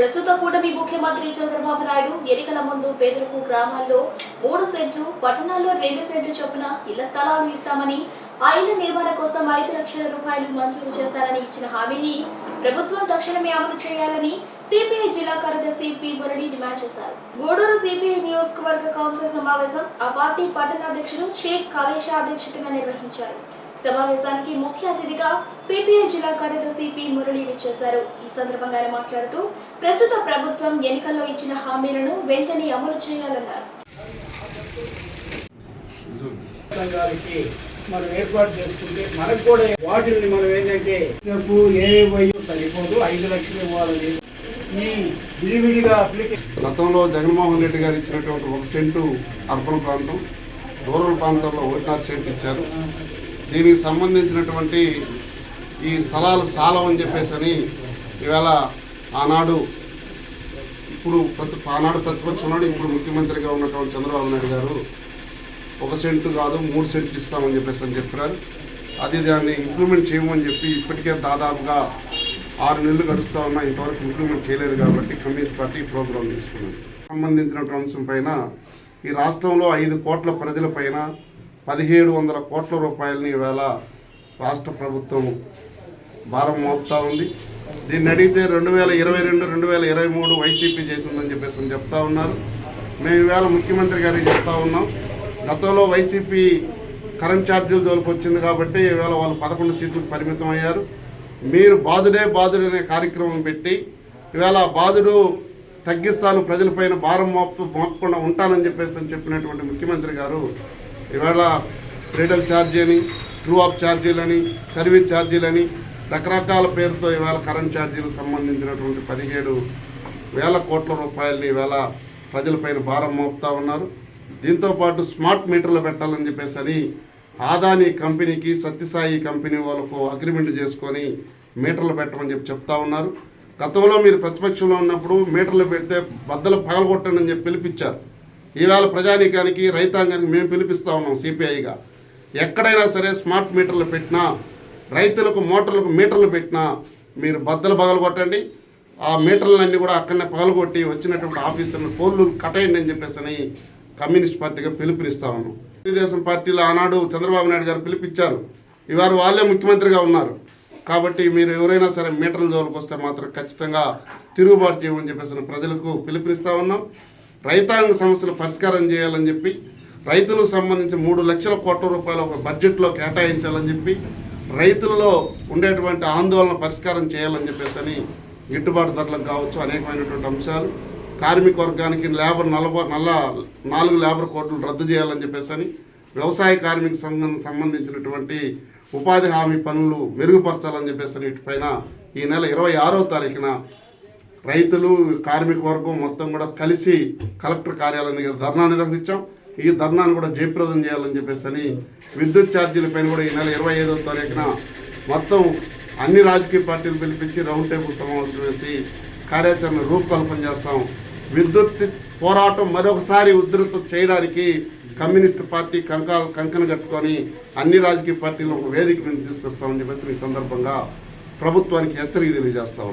ప్రస్తుత కూటమి ముఖ్యమంత్రి చంద్రబాబు నాయుడు ఎన్నికల ముందు పేదలకు గ్రామాల్లో 3 సెంట్లు, పట్టణాల్లో 2 సెంట్లు చొప్పున ఇళ్ల స్థలాలు ఇస్తామని, ఆ ఇళ్ల నిర్మాణం కోసం 5 లక్షల రూపాయలు మంజూరు చేస్తారని ఇచ్చిన హామీని ప్రభుత్వం తక్షణమే అమలు చేయాలని సిపిఐ జిల్లా కార్యదర్శి పి మురళి డిమాండ్ చేశారు. గూడూరు సిపిఐ నియోజకవర్గ కౌన్సిల్ సమావేశం ఆ పార్టీ పట్టణాధ్యక్షుడు షేక్ ఖలీషా అధ్యక్షతన నిర్వహించారు. సమావేశానికి ముఖ్య అతిథిగా సిపిఐ జిల్లా కార్యదర్శి పి మురళి విచ్చేశారు. ఈ సందర్భంగా ఆయన మాట్లాడుతూ ప్రస్తుత ప్రభుత్వం ఎన్నికల్లో ఇచ్చిన హామీలను వెంటనే అమలు చేయాలన్నారు. మనం ఏర్పాటు చేసుకుంటే మనకు కూడా వాటిని మనం ఏంటంటే సరిపోదు 5 లక్షలు ఇవ్వాలని ఈ విడివిడిగా అప్లికేషన్. గతంలో జగన్మోహన్ రెడ్డి గారు ఇచ్చినటువంటి 1 సెంటు అర్బన్ ప్రాంతం, రూరల్ ప్రాంతంలో 1.5 సెంట్ ఇచ్చారు. దీనికి సంబంధించినటువంటి ఈ స్థలాలు సాలవని చెప్పేసి ఇవాళ ఆనాడు ప్రతిపక్షం ఉన్నాడు, ఇప్పుడు ముఖ్యమంత్రిగా ఉన్నటువంటి చంద్రబాబు నాయుడు గారు 1 సెంటు కాదు 3 సెంట్లు ఇస్తామని చెప్పేసి చెప్పారు. అది దాన్ని ఇంప్లిమెంట్ చేయమని చెప్పి ఇప్పటికే దాదాపుగా 6 నెలలు గడుస్తూ ఉన్నా ఇంతవరకు ఇంప్లిమెంట్ చేయలేదు. కాబట్టి కమ్యూనిస్ట్ పార్టీ ప్రోగ్రాం తీసుకున్నది. సంబంధించినటువంటి అంశం పైన ఈ రాష్ట్రంలో 5 కోట్ల ప్రజల పైన 1700 కోట్ల రూపాయలని ఈవేళ రాష్ట్ర ప్రభుత్వం భారం మోపుతా ఉంది. దీన్ని అడిగితే 2022, 2023 వైసీపీ చేసిందని చెప్పేసి చెప్తా ఉన్నారు. మేము ఈవేళ ముఖ్యమంత్రి గారికి చెప్తా ఉన్నాం, గతంలో వైసీపీ కరెంట్ ఛార్జీలు జోలికి వచ్చింది కాబట్టి ఈవేళ వాళ్ళు 11 సీట్లకు పరిమితం అయ్యారు. మీరు బాధుడే అనే కార్యక్రమం పెట్టి ఈవేళ బాధుడు తగ్గిస్తాను, ప్రజలపైన భారం మోపకుండా ఉంటానని చెప్పేసి చెప్పినటువంటి ముఖ్యమంత్రి గారు ఇవాళ ఫ్రీడమ్ ఛార్జీ అని, ట్రూ ఆఫ్ ఛార్జీలని, సర్వీస్ ఛార్జీలని రకరకాల పేరుతో ఇవాళ కరెంట్ ఛార్జీలకు సంబంధించినటువంటి 17,000 కోట్ల రూపాయలని ఇవాళ ప్రజలపైన భారం మోపుతా ఉన్నారు. దీంతోపాటు స్మార్ట్ మీటర్లు పెట్టాలని చెప్పేసి ఆదాని కంపెనీకి సత్యసాయి కంపెనీ వాళ్ళకు అగ్రిమెంట్ చేసుకొని మీటర్లు పెట్టమని చెప్తా ఉన్నారు. గతంలో మీరు ప్రతిపక్షంలో ఉన్నప్పుడు మీటర్లు పెడితే బద్దలు పగలగొట్టండి అని చెప్పి పిలిపించారు. ఈవేళ ప్రజానీకానికి, రైతాంగానికి మేము పిలిపిస్తూ ఉన్నాం సిపిఐగా. ఎక్కడైనా సరే స్మార్ట్ మీటర్లు పెట్టినా, రైతులకు మోటార్లకు మీటర్లు పెట్టినా మీరు బద్దలు పగలగొట్టండి, ఆ మీటర్లన్నీ కూడా అక్కడనే పగలగొట్టి వచ్చినటువంటి ఆఫీసర్లను పోల్లు కట్టేయండి అని చెప్పేసి కమ్యూనిస్ట్ పార్టీగా పిలుపునిస్తా ఉన్నాం. తెలుగుదేశం పార్టీలో ఆనాడు చంద్రబాబు నాయుడు గారు పిలిపించారు, ఇవాళ వాళ్ళే ముఖ్యమంత్రిగా ఉన్నారు. కాబట్టి మీరు ఎవరైనా సరే మీటర్ల జోలికి వస్తే మాత్రం ఖచ్చితంగా తిరుగుబాటు చేయమని చెప్పేసి ప్రజలకు పిలుపునిస్తా ఉన్నాం. రైతాంగ సమస్యలు పరిష్కారం చేయాలని చెప్పి, రైతులకు సంబంధించి 3 లక్షల కోట్ల రూపాయలు ఒక బడ్జెట్లో కేటాయించాలని చెప్పి, రైతుల్లో ఉండేటువంటి ఆందోళన పరిష్కారం చేయాలని చెప్పేసి గిట్టుబాటు ధరలకు కావచ్చు అనేకమైనటువంటి అంశాలు, కార్మిక వర్గానికి 4 లేబర్ కోడ్లు రద్దు చేయాలని చెప్పేసి, వ్యవసాయ కార్మిక సంబంధించినటువంటి ఉపాధి హామీ పనులు మెరుగుపరచాలని చెప్పేసి వీటిపైన ఈ నెల 26వ తారీఖున రైతులు, కార్మిక వర్గం మొత్తం కూడా కలిసి కలెక్టర్ కార్యాలయం దగ్గర ధర్నా నిర్వహించాం. ఈ ధర్నాను కూడా జయప్రదం చేయాలని చెప్పేసి విద్యుత్ ఛార్జీలపైన కూడా ఈ నెల 25వ తారీఖున మొత్తం అన్ని రాజకీయ పార్టీలు పిలిపించి రౌండ్ టేబుల్ సమావేశం వేసి కార్యాచరణ రూపకల్పన చేస్తాం. విద్యుత్ పోరాటం మరొకసారి ఉధృతం చేయడానికి కమ్యూనిస్టు పార్టీ కంకణ కట్టుకొని అన్ని రాజకీయ పార్టీలను ఒక వేదిక మీద తీసుకొస్తామని చెప్పేసి ఈ సందర్భంగా ప్రభుత్వానికి హెచ్చరిక తెలియజేస్తాం.